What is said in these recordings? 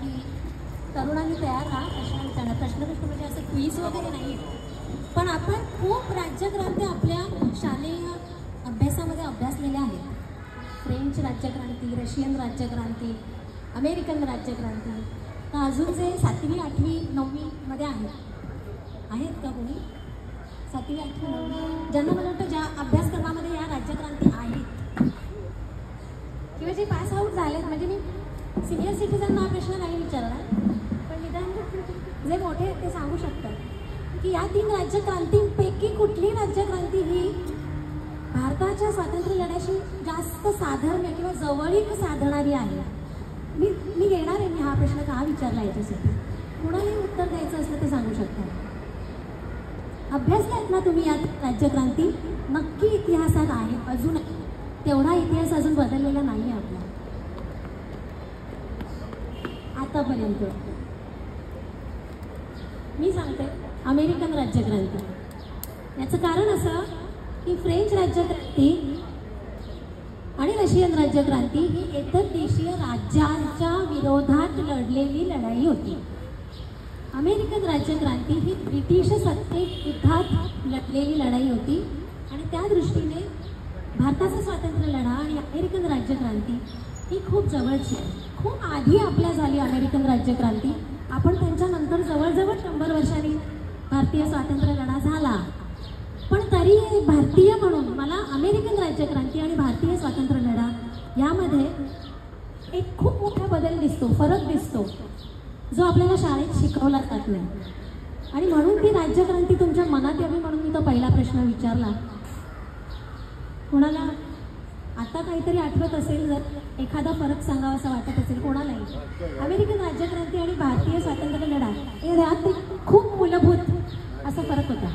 की तरुणांनी तयार राहा प्रश्न विचारणार. प्रश्न म्हणजे असं क्विज वगैरे नाही, पण आपण खूप राज्यक्रांती आपल्या शालेय अभ्यासामध्ये अभ्यासलेल्या आहेत. फ्रेंच राज्यक्रांती, रशियन राज्यक्रांती, अमेरिकन राज्यक्रांती. तर अजून जे 7वी 8वी 9वी मध्ये आहेत का कोणी? 7वी 8वी 9वी ज्यांना मला वाटतं ज्या अभ्यासक्रमामध्ये या राज्यक्रांती आहेत किंवा जे पास आऊट झालेत, म्हणजे मी सिनियर सिटीजनना हा प्रश्न नाही विचारणार, पण निदान जे मोठे आहेत ते सांगू शकतात की या 3 राज्यक्रांतींपैकी कुठली राज्यक्रांती ही भारताच्या स्वातंत्र्य लढ्याशी जास्त साधर्म्य किंवा जवळीक साधणारी आहे. मी घेणार आहे. मी हा प्रश्न का विचारला याच्यासाठी, कुणालाही उत्तर द्यायचं असलं तर सांगू शकता. अभ्यासलात ना तुम्ही यात राज्यक्रांती? नक्की इतिहासात आहे. अजून तेवढा इतिहास अजून बदललेला नाही आहे आपला आतापर्यंत. मी सांगते अमेरिकन राज्यक्रांती. याचं कारण असं की फ्रेंच राज्यक्रांती आणि रशियन राज्यक्रांती ही एकदेशीय राज्यांच्या विरोधात लढलेली लढाई होती. अमेरिकन राज्यक्रांती ही ब्रिटिश सत्तेविरोधात लढलेली लढाई होती आणि त्या दृष्टीने भारताचा स्वातंत्र्य लढा आणि अमेरिकन राज्यक्रांती ही खूप जवळची आहे. खूप आधी आपल्या झाली अमेरिकन राज्यक्रांती. आपण त्यांच्यानंतर जवळजवळ 100 वर्षांनी भारतीय स्वातंत्र्य लढा झाला. पण तरी भारतीय म्हणून मला अमेरिकन राज्यक्रांती आणि भारतीय स्वातंत्र्य लढा यामध्ये एक खूप मोठा बदल दिसतो, फरक दिसतो, जो आपल्याला शाळेत शिकवला जात नाही. आणि म्हणून ती राज्यक्रांती तुमच्या मनात यावी म्हणून मी तो पहिला प्रश्न विचारला. कोणाला आता काहीतरी आठवत असेल, जर एखादा फरक सांगावा असं वाटत असेल कोणालाही, अमेरिकन राज्यक्रांती आणि भारतीय स्वातंत्र्य लढा यात खूप मूलभूत असा फरक होता.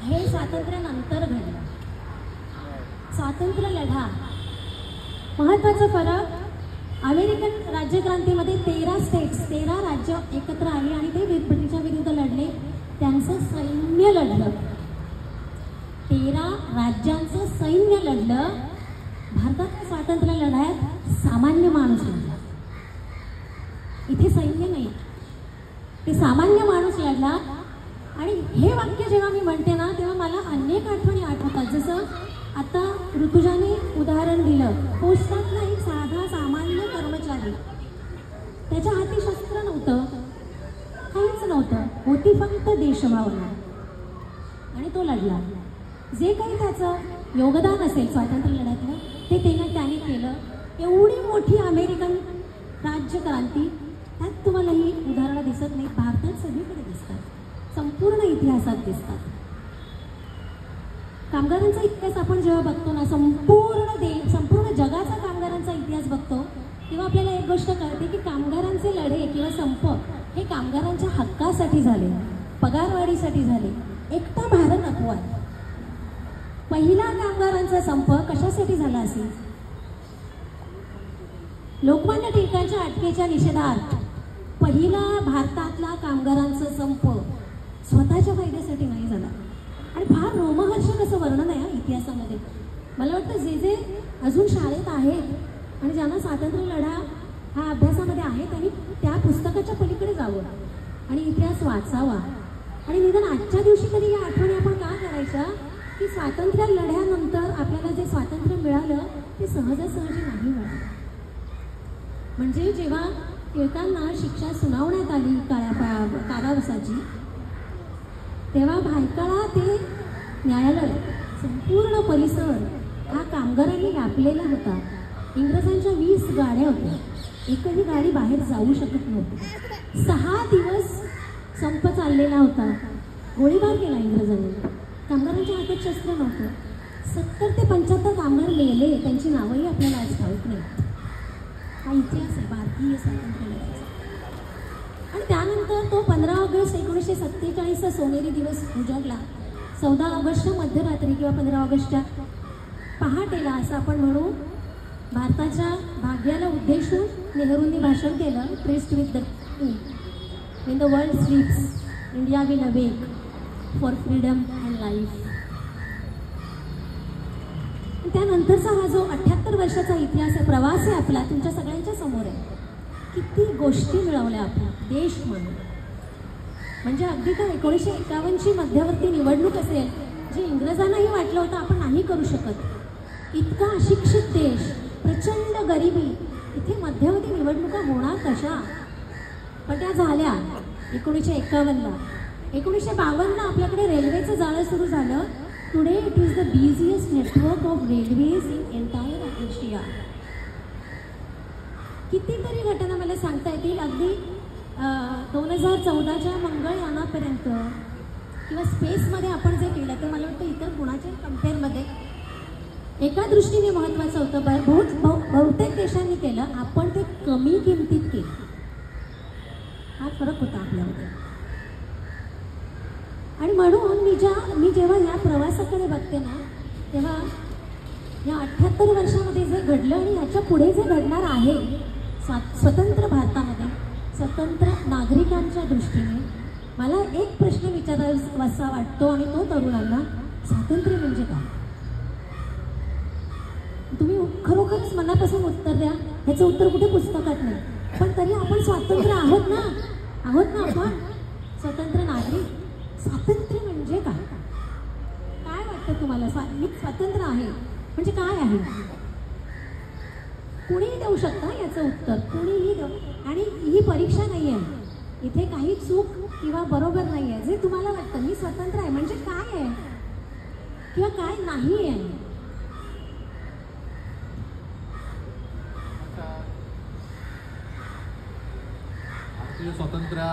हे स्वातंत्र्यानंतर घडलं. स्वातंत्र्य लढा महत्त्वाचा फरक, अमेरिकन राज्यक्रांतीमध्ये 13 स्टेट्स 13 राज्य एकत्र आली आणि ते ब्रिटिशांच्या विरुद्ध लढले. त्यांचं सैन्य लढलं, 13 राज्यांचं सैन्य लढलं. भारताच्या स्वातंत्र्य लढ्यात सामान्य माणूस लढला. इथे सैन्य नाही, ते सामान्य माणूस लढला. आणि हे वाक्य जेव्हा मी म्हणते ना तेव्हा मला अनेक आठवणी आठवतात. जसं आता ऋतुजाने उदाहरण दिलं, पोस्टातला एक साधा सामान्य कर्मचारी, त्याच्या हाती शस्त्र नव्हतं, काहीच नव्हतं, होती फक्त देशभावना, आणि तो लढला. जे काही त्याचं योगदान असेल स्वातंत्र्य लढ्यातलं ते त्याने केलं. एवढी मोठी अमेरिकन राज्यक्रांती त्यात तुम्हाला ही उदाहरणं दिसत नाही. भारतात सगळीकडे दिसतात, संपूर्ण इतिहासात दिसतात. कामगारांचा इतिहास आपण जेव्हा बघतो ना, संपूर्ण जगाचा कामगारांचा इतिहास बघतो, तेव्हा आपल्याला एक गोष्ट कळते की कामगारांचे लढे किंवा संप हे कामगारांच्या हक्कासाठी झाले, पगारवाढीसाठी झाले. एकटा भारत अपवाद. पहिला कामगारांचा संप कशासाठी झाला असेल? लोकमान्य टिळकांच्या अटकेच्या निषेधार्थ पहिला भारतातला कामगारांचा संप स्वतःच्या फायद्यासाठी नाही झाला. आणि फार रोमहर्षक असं वर्णन आहे इतिहासामध्ये. मला वाटतं जे अजून शाळेत आहेत आणि ज्यांना स्वातंत्र्य लढा हा अभ्यासामध्ये आहे त्यांनी त्या पुस्तकाच्या पलीकडे जावं आणि इतिहास वाचावा. आणि निदान आजच्या दिवशी तरी या आठवणी आपण का करायच्या की स्वातंत्र्य लढ्यानंतर आपल्याला जे स्वातंत्र्य मिळालं ते सहजासहजी नाही मिळालं. म्हणजे जेव्हा टिळकांना शिक्षा सुनावण्यात आली कारावासाची, तेव्हा भायखळा ते न्यायालय संपूर्ण परिसर हा कामगारांनी व्यापलेला होता. इंग्रजांच्या 20 गाड्या होत्या, एकही गाडी बाहेर जाऊ शकत नव्हती. 6 दिवस संप चाललेला होता. गोळीबार केला इंग्रजांनी. कामगारांच्या हातात शस्त्र नव्हतं. 70 ते 75 कामगार मेले, त्यांची नावंही आपल्याला आज ठाऊक नाही. हा इतिहास आहे भारतीय स्वातंत्र्य लढ्याचा. आणि त्यानंतर तो 15 ऑगस्ट 1947चा सोनेरी दिवस उजाडला. 14 ऑगस्टच्या मध्यरात्री किंवा 15 ऑगस्टच्या पहाटेला असं आपण म्हणू, भारताच्या भाग्याला उद्देशून नेहरूंनी भाषण केलं. Trace with the when the world sleeps, India will awake for freedom and life. त्यानंतरचा हा जो 78 वर्षाचा इतिहास आहे, प्रवास आहे आपला, तुमच्या सगळ्यांच्या समोर आहे. किती गोष्टी मिळवल्या आपला देश म्हणून. म्हणजे अगदी तर 1951ची मध्यवर्ती निवडणूक असेल, जे इंग्रजांनाही वाटलं होतं आपण नाही करू शकत. इतका अशिक्षित देश, प्रचंड गरिबी, इथे मध्यवर्ती निवडणुका होणार कशा? पण त्या झाल्या 1951ला. 1952ला आपल्याकडे रेल्वेचं जाळं सुरू झालं. Today it is the busiest network of railways in entire Asia. कितीतरी घटना मला सांगता येतील. अगदी 2014च्या मंगळयानापर्यंत किंवा स्पेसमध्ये आपण जे केलं ते मला वाटतं इतर कुणाच्या कम्पेअरमध्ये एका दृष्टीने महत्त्वाचं होतं. बहुतेक देशांनी केलं, आपण ते कमी किमतीत केलं. हा फरक होता आपल्यामध्ये. आणि म्हणून मी जेव्हा या प्रवासाकडे बघते ना, तेव्हा या 78 वर्षामध्ये जे घडलं आणि ह्याच्या पुढे जे घडणार आहे स्वतंत्र भारतामध्ये, स्वतंत्र नागरिकांच्या दृष्टीने मला एक प्रश्न विचारावासा वाटतो, आणि तो तरुणांना, स्वातंत्र्य म्हणजे काय? तुम्ही खरोखरच मनापासून उत्तर द्या. ह्याचं उत्तर कुठे पुस्तकात नाही, पण तरी आपण स्वातंत्र्य आहोत ना आपण स्वतंत्र नागरिक. स्वातंत्र्य म्हणजे काय? काय वाटतं तुम्हाला? मी स्वतंत्र आहे म्हणजे काय आहे? कुणीही देऊ शकता याचं उत्तर, कुणीही देऊ. आणि ही परीक्षा नाही आहे, इथे काही चूक किंवा बरोबर नाही आहे. जे तुम्हाला वाटतं मी स्वतंत्र आहे म्हणजे काय आहे किंवा काय नाही आहे. भारतीय स्वातंत्र्य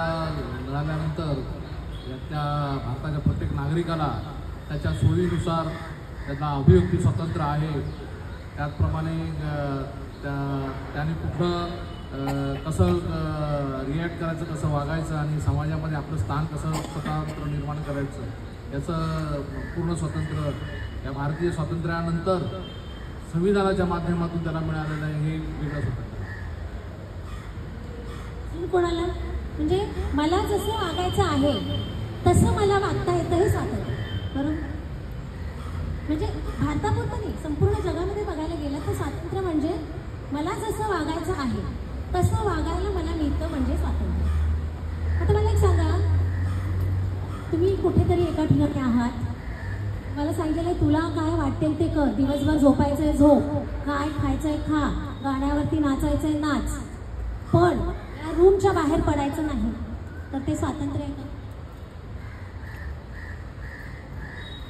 मिळाल्यानंतर त्या भारताच्या प्रत्येक नागरिकाला त्याच्या सोयीनुसार त्याचा अभिव्यक्ती स्वातंत्र्य आहे. त्याचप्रमाणे त्याने कुठलं कसं रिॲक्ट करायचं, कसं वागायचं आणि समाजामध्ये आपलं स्थान कसं स्वतंत्र निर्माण करायचं याचं पूर्ण स्वातंत्र्य या भारतीय स्वातंत्र्यानंतर संविधानाच्या माध्यमातून त्याला मिळालेलं आहे. हे वेगळं स्वातंत्र्य कोणाला म्हणजे मला जसं वागायचं आहे तसं मला वागता येतं हे स्वातंत्र्य. बरोबर? म्हणजे भारतापुरतं नाही, संपूर्ण जगामध्ये बघायला गेलं तर स्वातंत्र्य म्हणजे मला जसं वागायचं आहे तसं वागायला मला मिळतं म्हणजे स्वातंत्र्य. आता मला एक सांगा, तुम्ही कुठेतरी एका ठिकाणी आहात, मला सांगितलेलं आहे तुला काय वाटेल ते कर, दिवसभर झोपायचं आहे झोप, काय खायचं आहे खा, गाण्यावरती नाचायचं आहे नाच, पण या रूमच्या बाहेर पडायचं नाही. तर ते स्वातंत्र्य आहे का?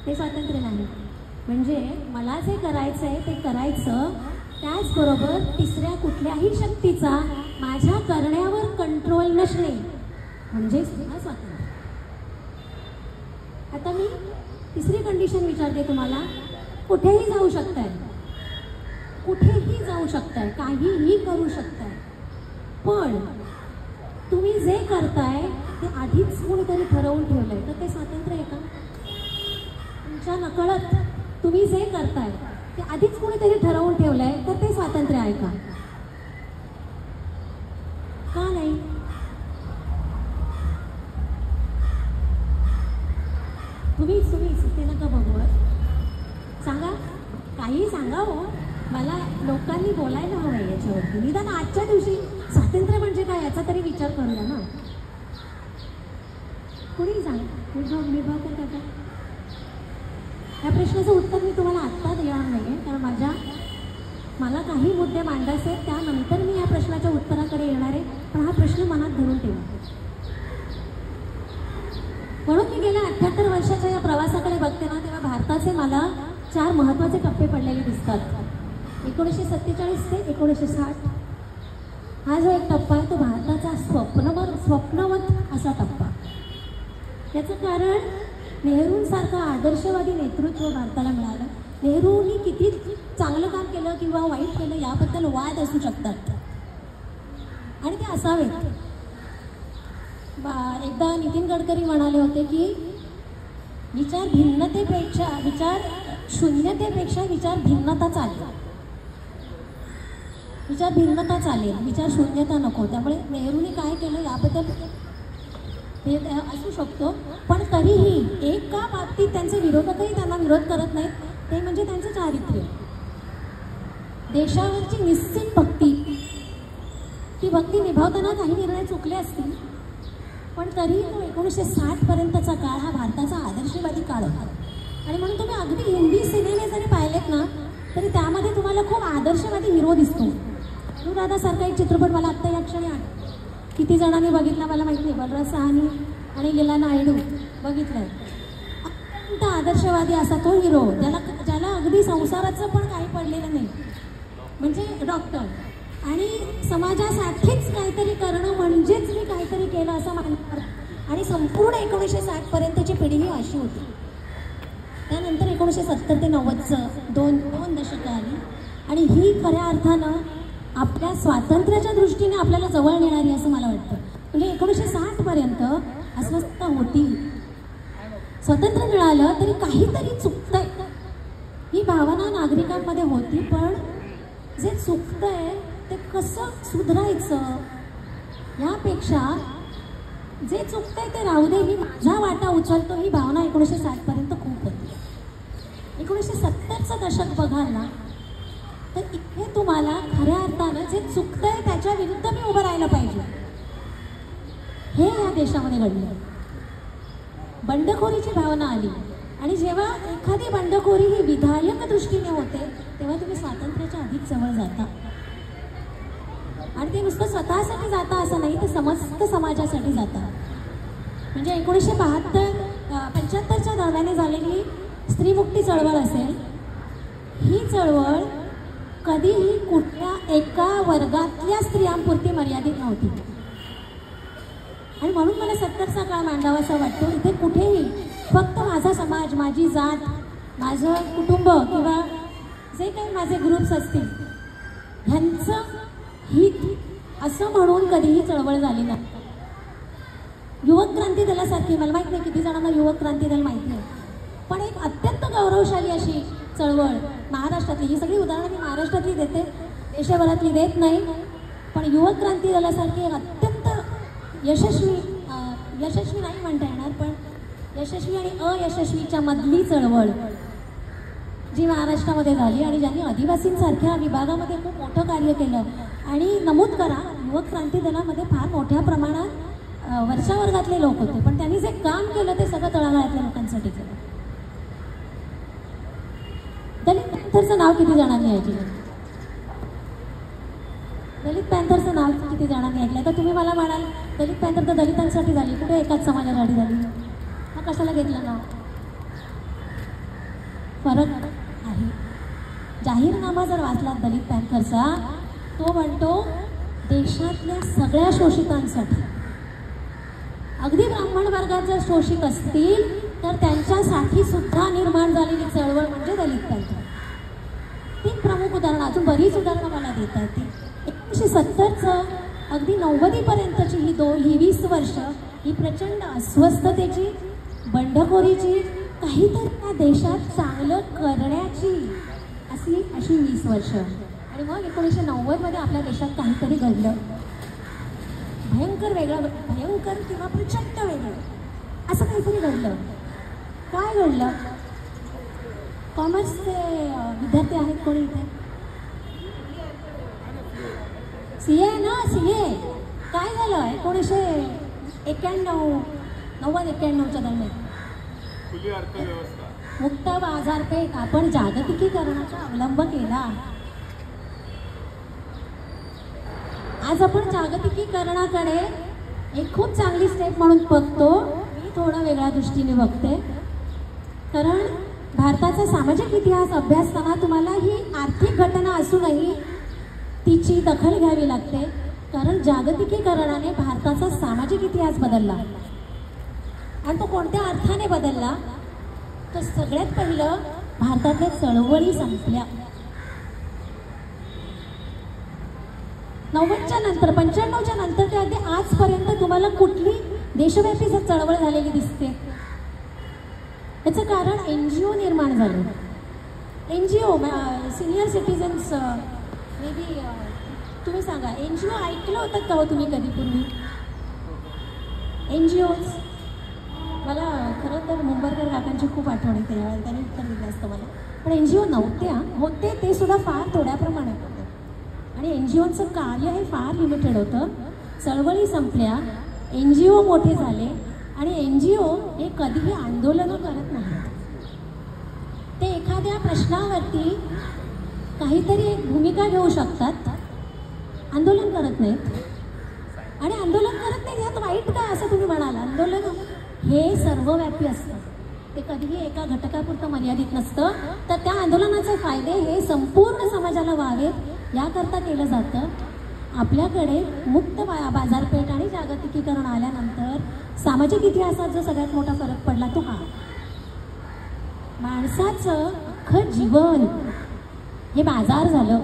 ते स्वातंत्र्य नाही. म्हणजे मला जे करायचं आहे ते करायचं, त्याचबरोबर तिसऱ्या कुठल्याही शक्तीचा माझ्या करण्यावर कंट्रोल नसणे म्हणजे सुद्धा स्वातंत्र्य. आता मी तिसरी कंडिशन विचारते तुम्हाला. कुठेही जाऊ शकताय, कुठेही जाऊ शकताय, काहीही करू शकताय, पण तुम्ही जे करताय ते आधीच कोणीतरी ठरवून ठेवलंय, तर ते स्वातंत्र्य आहे का? तुमच्या नकळत तुम्ही जे करताय ते आधीच कोणीतरी ठरवून ठेवलंय, तर ते स्वातंत्र्य आहे का? का नाही? तुम्हीच ते नका बघू, सांगा, काही सांगा हो. मला लोकांनी बोलायला हवं आहे याच्यावरती. निदान आजच्या दिवशी स्वातंत्र्य म्हणजे काय याचा तरी विचार करूया ना. कोणी सांगा, विभाग करता. या प्रश्नाचं उत्तर मी तुम्हाला आत्ता देणार नाही आहे, कारण मला काही मुद्दे मांडायचे आहेत, त्यानंतर मी या प्रश्नाच्या उत्तराकडे येणार आहे. पण हा प्रश्न मनात धरून ठेवा. म्हणून मी गेल्या 78 वर्षाच्या या प्रवासाकडे बघते ना, तेव्हा भारताचे मला 4 महत्त्वाचे टप्पे पडलेले दिसतात. 1947 ते 1960 हा जो एक टप्पा आहे तो भारताचा स्वप्नवत असा टप्पा. याचं कारण नेहरूंसारखं आदर्शवादी नेतृत्व भारताला मिळालं. नेहरूंनी किती चांगलं काम केलं किंवा वाईट केलं याबद्दल वाद असू शकतात आणि ते असावेत. एकदा नितीन गडकरी म्हणाले होते की विचार शून्यतेपेक्षा विचार भिन्नता चालेल. विचार भिन्नता चालेल, विचार शून्यता नको. त्यामुळे नेहरूंनी काय केलं याबद्दल हे असू शकतो, पण तरीही एका बाबतीत त्यांचे विरोधकही त्यांना विरोध करत नाहीत, ते म्हणजे त्यांचं चारित्र्य. देशावरची निश्चित भक्ती, ती भक्ती निभावताना काही निर्णय चुकले असतील, पण तरी तो 1960 पर्यंतचा काळ हा भारताचा आदर्शवादी काळ होता. आणि म्हणून तुम्ही अगदी हिंदी सिनेमे जरी पाहिलेत ना, तरी त्यामध्ये तुम्हाला खूप आदर्शवादी हिरो दिसतो. अनुराधासारखा एक चित्रपट मला आत्ता या क्षणी किती जणांनी बघितला मला माहिती नाही, बलराज सहानी आणि लीला नायडू बघितलंय. अत्यंत आदर्शवादी असा तो हिरो, ज्याला अगदी संसाराचं पण काही पडलेलं नाही, म्हणजे डॉक्टर, आणि समाजासाठीच काहीतरी करणं म्हणजेच मी काहीतरी केलं असं मानणार. आणि संपूर्ण 1960 पर्यंतची पिढी ही अशी होती. त्यानंतर 1970 ते 90चं दोन दशकं आली आणि ही खऱ्या अर्थानं आपल्या स्वातंत्र्याच्या दृष्टीने आपल्याला जवळ नेणारी असं मला वाटतं. म्हणजे 1960 पर्यंत अस्वस्थता होती, स्वातंत्र्य मिळालं तरी काहीतरी चुकतंय ही भावना नागरिकांमध्ये होती. पण जे चुकतंय ते कसं सुधारायचं यापेक्षा जे चुकतंय ते राहू दे, मी माझा वाटा उचलतो, ही भावना 1960 पर्यंत खूप होती. 1970चं दशक बघाल ना, तर इथे तुम्हाला खऱ्या अर्थानं जे चुकतंय त्याच्या विरुद्ध मी उभं राहायला पाहिजे, हे या देशामध्ये घडलं. बंडखोरीची भावना आली आणि जेव्हा एखादी बंडखोरी ही विधायक दृष्टीने होते तेव्हा तुम्ही स्वातंत्र्याच्या अधिक जवळ जाता. आणि ते नुसतं स्वतःसाठी जाता असं नाही, ते समस्त समाजासाठी जाता. म्हणजे 1975च्या दरम्यान झालेली स्त्रीमुक्ती चळवळ असेल, ही चळवळ कधीही कुठल्या एका वर्गातल्या स्त्रियांपुरती मर्यादित नव्हती. आणि म्हणून मला 70चा काळ मांडावासा वाटतो. इथे कुठेही फक्त माझा समाज, माझी जात, माझं कुटुंब किंवा जे काही माझे ग्रुप्स असतील ह्यांचं हित असं म्हणून कधीही चळवळ झाली नाही. युवक क्रांती दलासारखी, मला माहीत नाही किती जणांना युवक क्रांती दल माहीत नाही, पण एक अत्यंत गौरवशाली अशी चळवळ महाराष्ट्रातली, ही सगळी उदाहरणं मी महाराष्ट्रातली देते, देशभरातली देत नाही, पण युवक क्रांती दलासारखी एक अत्यंत यशस्वी नाही म्हणता येणार, पण यशस्वी आणि अयशस्वीच्या मधली चळवळ जी महाराष्ट्रामध्ये झाली आणि ज्यांनी आदिवासींसारख्या विभागामध्ये खूप मोठं कार्य केलं. आणि नमूद करा, युवक क्रांती दलामध्ये फार मोठ्या प्रमाणात वरच्या वर्गातले लोक होते, पण त्यांनी जे काम केलं ते सगळं तळागाळातल्या लोकांसाठी केलं. दलित पॅन्थरचं नाव किती जणांनी ऐकलं? दलित पॅन्थरचं नाव किती जणांनी ऐकलं? तर तुम्ही मला म्हणाल दलित पॅन्थर तर दलितांसाठी झाली, कुठे एकाच समाजासाठी झाली, मग कशाला घेतलं नाव? फरक आहे. जाहीरनामा जर वाचला दलित पॅन्थरचा, तो म्हणतो देशातल्या सगळ्या शोषितांसाठी, अगदी ब्राह्मण वर्गात जर शोषित असतील तर त्यांच्यासाठी सुद्धा निर्माण झालेली चळवळ म्हणजे दलित पॅन्थर. 3 प्रमुख उदाहरणं, अजून बरीच उदाहरणं मला देता येतील. 1970चं अगदी 90पर्यंतची ही 20 वर्ष ही प्रचंड अस्वस्थतेची, बंडखोरीची, काहीतरी त्या देशात चांगलं करण्याची अशी 20 वर्ष. आणि मग 1990मध्ये आपल्या देशात काहीतरी घडलं, भयंकर वेगळं, भयंकर किंवा प्रचंड वेगळं असं काहीतरी घडलं. काय घडलं? कॉमर्सचे विद्यार्थी आहेत कोणी इथे? CA ना, CA काय झालं 1991 91च्या दरम्यान? खुली अर्थव्यवस्था, मुक्त बाजारपेठ. आपण जागतिकीकरणाचा अवलंब केला. आज आपण जागतिकीकरणाकडे एक खूप चांगली स्टेप म्हणून बघतो. मी थोडा वेगळ्या दृष्टीने बघते, कारण भारताचा सामाजिक इतिहास अभ्यासताना तुम्हाला ही आर्थिक घटना असूनही तिची दखल घ्यावी लागते, कारण जागतिकीकरणाने भारताचा सामाजिक इतिहास बदलला. आणि तो कोणत्या अर्थाने बदलला? तर सगळ्यात पहिलं भारतातल्या चळवळी संपल्या. 90च्या नंतर, 95च्या नंतर ते अगदी आजपर्यंत तुम्हाला कुठली देशव्यापी चळवळ झालेली दिसते? याचं कारण NGO निर्माण झालं. NGO senior citizens, may be तुम्ही सांगा, NGO ऐकलं होतं का हो तुम्ही कधी पूर्वी? NGOज मला खरं तर मुंबईकर काकांची खूप आठवण येते, त्यावेळेला त्यांनी उत्तर दिलं असतं मला. पण NGO नव्हत्या, होते ते सुद्धा फार थोड्या प्रमाणात होते. आणि NGOचं कार्य हे फार लिमिटेड होतं. चळवळी संपल्या, NGO मोठे झाले आणि NGO हे कधीही आंदोलनं करत नाहीत. ते एखाद्या प्रश्नावरती काहीतरी एक भूमिका घेऊ शकतात, आंदोलन करत नाहीत. आणि आंदोलन करत नाही यात वाईट काय असं तुम्ही म्हणाल? आंदोलन हे सर्वव्यापी असतं, ते कधीही एका घटकापुरतं मर्यादित नसतं. तर त्या आंदोलनाचे फायदे हे संपूर्ण समाजाला व्हावेत याकरता केलं जातं. आपल्याकडे मुक्त बाजारपेठ आणि जागतिकीकरण आल्यानंतर सामाजिक इतिहासात जो सगळ्यात मोठा फरक पडला तो हा, माणसाचं अख्खं जीवन हे बाजार झालं.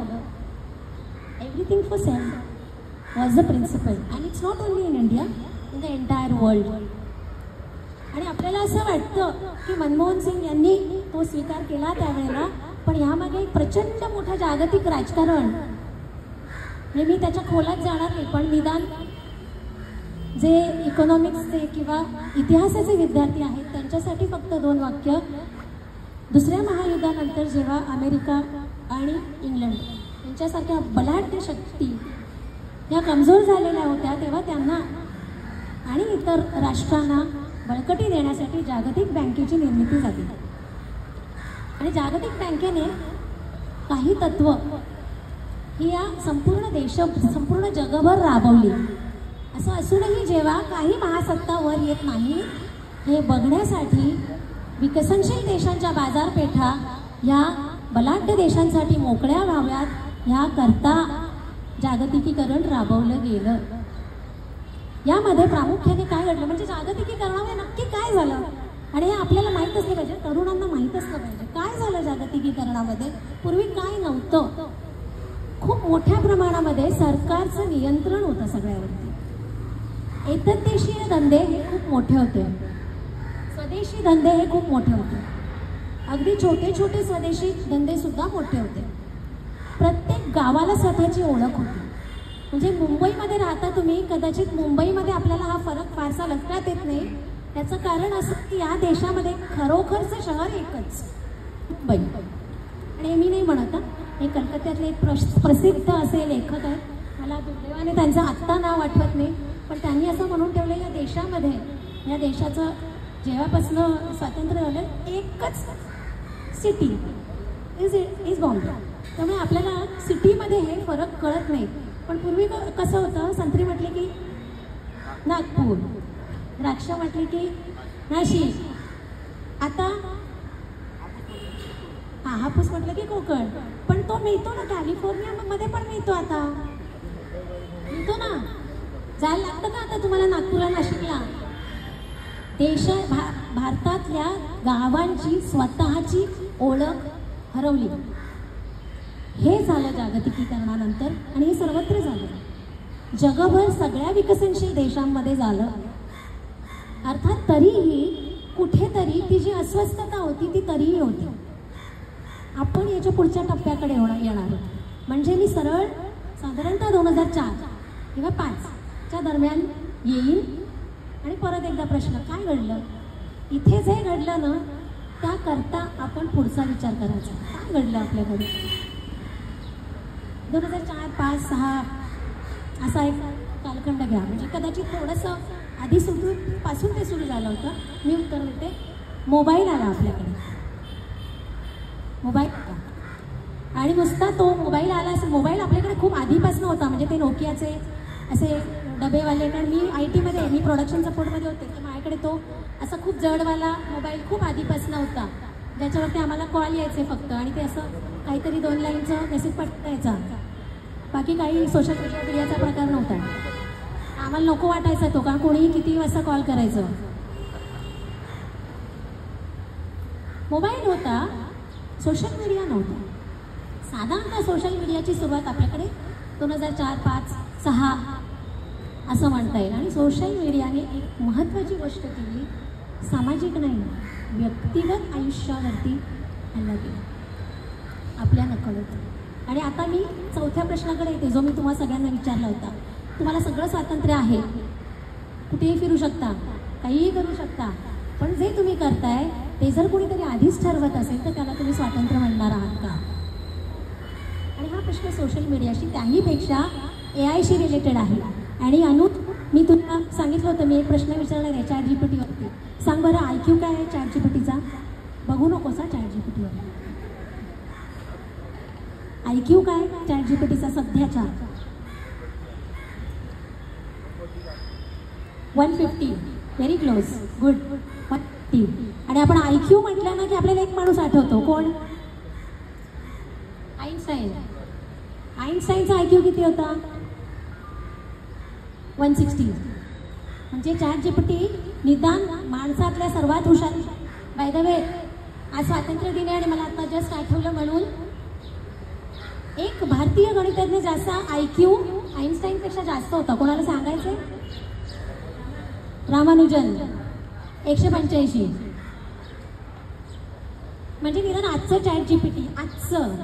Everything for sale was the principle and it's not only in India, in the entire world. आणि आपल्याला असं वाटतं की मनमोहन सिंग यांनी तो स्वीकार केला त्यावेळेला, पण यामागे एक प्रचंड मोठं जागतिक राजकारण, हे मी त्याच्या खोलात जाणार नाही, पण निदान जे इकॉनॉमिक्सचे किंवा इतिहासाचे विद्यार्थी आहेत त्यांच्यासाठी फक्त 2 वाक्य. दुसऱ्या महायुद्धानंतर जेव्हा अमेरिका आणि इंग्लंड यांच्यासारख्या बलाढ्य शक्ती या कमजोर झालेल्या होत्या, तेव्हा त्यांना आणि इतर राष्ट्रांना बळकटी देण्यासाठी जागतिक बँकेची निर्मिती झाली. आणि जागतिक बँकेने काही तत्त्व ही या संपूर्ण जगभर राबवली. असं असूनही जेव्हा काही महासत्ता वर येत नाही हे बघण्यासाठी विकसनशील देशांच्या बाजारपेठा ह्या बलाढ्य देशांसाठी मोकळ्या व्हाव्यात ह्याकरता जागतिकीकरण राबवलं गेलं. यामध्ये प्रामुख्याने काय घडलं म्हणजे जागतिकीकरणामुळे नक्की काय झालं, आणि हे आपल्याला माहीत असलं पाहिजे, तरुणांना माहीत असलं पाहिजे काय झालं जागतिकीकरणामध्ये. पूर्वी काय नव्हतं, खूप मोठ्या प्रमाणामध्ये सरकारचं नियंत्रण होतं सगळ्यावरती. एतद्देशीय धंदे हे खूप मोठे होते, स्वदेशी धंदे हे खूप मोठे होते, अगदी छोटे छोटे स्वदेशी धंदे सुद्धा मोठे होते. प्रत्येक गावाला स्वतःची ओळख होती. म्हणजे मुंबईमध्ये राहता तुम्ही, कदाचित मुंबईमध्ये आपल्याला हा फरक फारसा लक्षात येत नाही. त्याचं कारण असं की या देशामध्ये खरोखरचं शहर एकच मुंबई. आणि मी नाही म्हणत, हे कलकत्त्यातले एक प्रसिद्ध असे लेखक आहेत, मला दुर्दैवाने त्यांचं आत्ता नाव आठवत नाही, पण त्यांनी असं म्हणून ठेवलं या देशामध्ये, या देशाचं जेव्हापासून स्वातंत्र्य झालं एकच सिटी इज बॉम्बे. त्यामुळे आपल्याला सिटीमध्ये हे फरक कळत नाही. पण पूर्वी कसं होतं, संत्री म्हटले की नागपूर, द्राक्ष म्हटले की नाशिक, आता हापूस म्हटलं की कोकण. पण तो मिळतो ना कॅलिफोर्नियामध्ये पण मिळतो, आता मिळतो ना. जायला लागतं का आता तुम्हाला नागपूरला, नाशिकला? भारतातल्या गावांची स्वतःची ओळख हरवली. हे झालं जागतिकीकरणानंतर आणि हे सर्वत्र झालं, जगभर सगळ्या विकसनशील देशांमध्ये झालं. अर्थात तरीही कुठेतरी ती जी अस्वस्थता होती ती तरीही होती. आपण याच्या पुढच्या टप्प्याकडे येणार. म्हणजे मी सरळ साधारणतः 2004 किंवा 5च्या दरम्यान येईल आणि परत एकदा प्रश्न, काय घडलं इथे? जे घडलं ना त्याकरता आपण पुढचा विचार करायचा, काय घडलं आपल्याकडे. 2004, 5, 6 असा एक कालखंड घ्या. म्हणजे कदाचित थोडंसं आधी पासून ते सुरू झालं होतं. मी उत्तर देते, मोबाईल आला आपल्याकडे, मोबाईल होता. आणि नुसता तो मोबाईल आला असं, मोबाईल आपल्याकडे खूप आधीपासून होता. म्हणजे ते नोकियाचे असे डबेवाले, कारण मी IT मध्ये, मी प्रोडक्शन सपोर्टमध्ये होते, तर माझ्याकडे तो असा खूप जडवाला मोबाईल खूप आधीपासून होता, ज्याच्यावरती आम्हाला कॉल यायचे फक्त, आणि ते असं काहीतरी 2 लाईनचं मेसेज पाठवायचा, बाकी काही सोशल मीडियाचा प्रकार नव्हता. आम्हाला नको वाटायचा तो, कारण कोणीही किती वाजता कॉल करायचं. मोबाईल होता, सोशल मीडिया नव्हता. साधारणतः सोशल मीडियाची सुरुवात आपल्याकडे 2004, 5, 6 असं म्हणता येईल. आणि सोशल मीडियाने एक महत्त्वाची गोष्ट केली, सामाजिक नाही व्यक्तिगत आयुष्यावरती हल्ला केला आपल्या नकळत. आणि आता मी 4थ्या प्रश्नाकडे येते, जो मी तुम्हाला सगळ्यांना विचारला होता. तुम्हाला सगळं स्वातंत्र्य आहे, कुठेही फिरू शकता, काहीही करू शकता, पण जे तुम्ही करताय ते जर कोणीतरी आधीच ठरवत असेल तर त्याला तुम्ही स्वातंत्र्य म्हणणार आहात का? आणि हा प्रश्न सोशल मीडियाशी त्याहीपेक्षा AI शी रिलेटेड आहे. आणि अनु, मी तुला सांगितलं होतं मी एक प्रश्न विचारणार आहे ChatGPTवरती. सांग बरं IQ काय आहे ChatGPTचा? बघू नकोस हा ChatGPTवर. IQ काय ChatGPTचा सध्याचा? 150. Very close. गुड. 150. आणि आपण IQ म्हटलं ना की आपल्याला एक माणूस आठवतो. कोण? आईन्स्टाईन. आईन्स्टाईनचा IQ किती होता? 160. म्हणजे ChatGPT निदान माणसातल्या सर्वात हुशार. बाय द वे, आज स्वातंत्र्य दिन आहे आणि मला आता जस्ट आठवलं म्हणून एक भारतीय गणितज्ञ ज्याचा IQ आईन्स्टाईनपेक्षा जास्त होता. कोणाला सांगायचं? रामानुजन. 185. म्हणजे निदान आजचं ChatGPT आजचं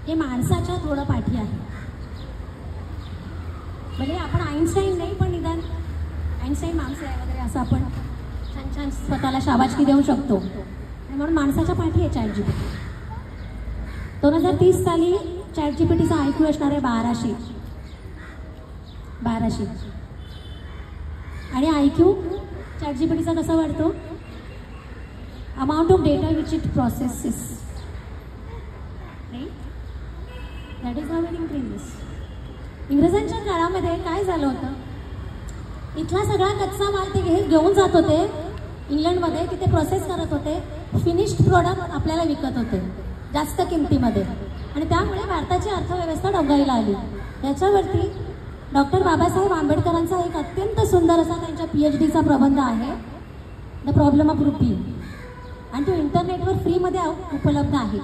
हे माणसाच्या थोडं पाठी आहे. म्हणजे आपण आईन्स्टाईन नाही पण निदान आईन्स्टाईन माणूस आहे वगैरे असं आपण छान छान स्वतःला शाबासकी देऊ शकतो. आणि म्हणून माणसाच्या पाठी आहे ChatGPT. 2030 साली ChatGPTचा IQ असणार आहे 1200. आणि IQ ChatGPTचा कसा वाढतो? Amount of data which it processes. Right? That is how it increases. इंग्रजांच्या काळामध्ये काय झालं होतं? इथला सगळा कच्चा माल ते घेऊन जात होते इंग्लंडमध्ये, तिथे प्रोसेस करत होते, फिनिश्ड प्रोडक्ट आपल्याला विकत होते जास्त किमतीमध्ये. आणि त्यामुळे भारताची अर्थव्यवस्था डबघाईला आली. याच्यावरती डॉक्टर बाबासाहेब आंबेडकरांचा एक अत्यंत सुंदर असा त्यांच्या PhDचा प्रबंध आहे, द प्रॉब्लेम ऑफ रुपी. आणि तो इंटरनेटवर फ्रीमध्ये उपलब्ध आहे.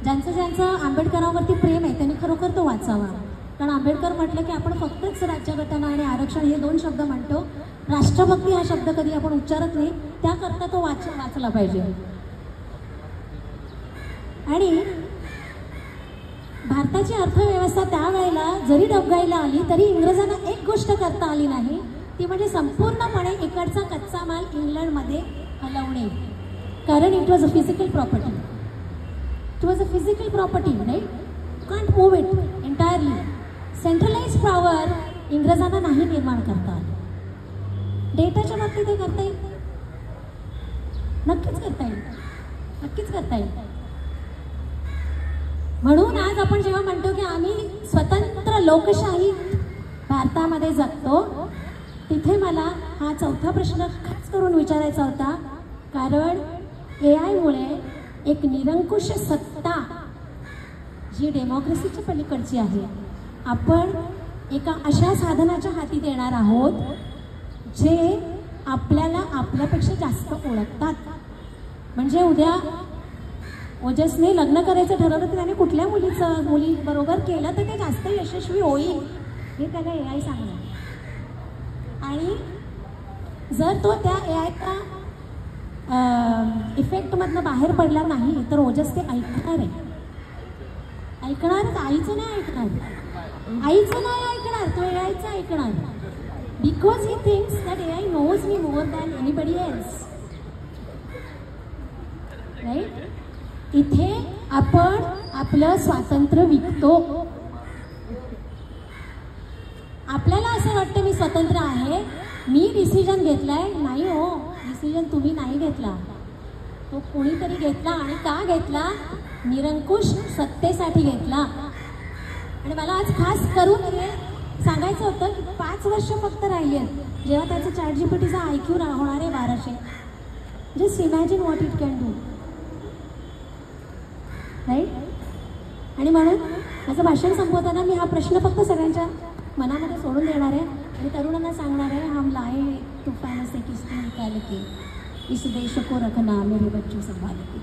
ज्यांचं आंबेडकरांवरती प्रेम आहे त्यांनी खरोखर तो वाचावा. कारण आंबेडकर म्हटलं की आपण फक्तच राज्यघटना आणि आरक्षण हे 2 शब्द म्हणतो, राष्ट्रभक्ती हा शब्द कधी आपण उच्चारत नाही. त्याकरता तो वाचला पाहिजे. आणि भारताची अर्थव्यवस्था त्यावेळेला जरी डबघाईला आली तरी इंग्रजांना एक गोष्ट करता आली नाही, ती म्हणजे संपूर्णपणे इकडचा कच्चा माल इंग्लंडमध्ये हलवणे. कारण it was a physical property. It was a physical property, right? You can't move it entirely. Centralize power इंग्रजांना नाही निर्माण करता आली. डेटाच्या बाबतीत ते करता येईल, नक्कीच करता येईल. म्हणून आज आपण जेव्हा म्हणतो की आम्ही स्वतंत्र लोकशाही भारतामध्ये जगतो, तिथे मला हा चौथा प्रश्न खास करून विचारायचा होता. कारण AI मुळे एक निरंकुश सत्ता जी डेमोक्रेसीच्या पलीकडची आहे, आपण एका अशा साधनाच्या हाती देणार आहोत जे आपल्याला आपल्यापेक्षा जास्त ओळखतात. म्हणजे उद्या ओजसने लग्न करायचं ठरवलं तर त्याने कुठल्या मुलीबरोबर केलं तर ते जास्त यशस्वी होईल हे त्याला AI सांगणार. आणि जर तो त्या AIच्या इफेक्टमधनं बाहेर पडला नाही तर ओजस ते ऐकणारच. आईचं नाही ऐकणार, तो AIचं ऐकणार. Because he thinks that AI knows me more than anybody else. Right? इथे आपण आपलं स्वातंत्र्य विकतो. आपल्याला असं वाटतं मी स्वतंत्र आहे, मी डिसिजन घेतलाय. नाही हो, डिसिजन तुम्ही नाही घेतला, तो कोणीतरी घेतला. आणि का घेतला? निरंकुश सत्तेसाठी घेतला. आणि मला आज खास करून हे सांगायचं होतं की 5 वर्ष फक्त राहिली आहेत जेव्हा त्याचं ChatGPTचा IQ होणार आहे 1200. Just imagine what it can do. Right? आणि म्हणून माझं भाषण संपवताना मी हा प्रश्न फक्त सगळ्यांच्या मनामध्ये सोडून देणार आहे आणि तरुणांना सांगणार आहे, हम लाए तूफान से किस्ती निकाल के इस देश को रखना मेरे बच्चों संभाल के.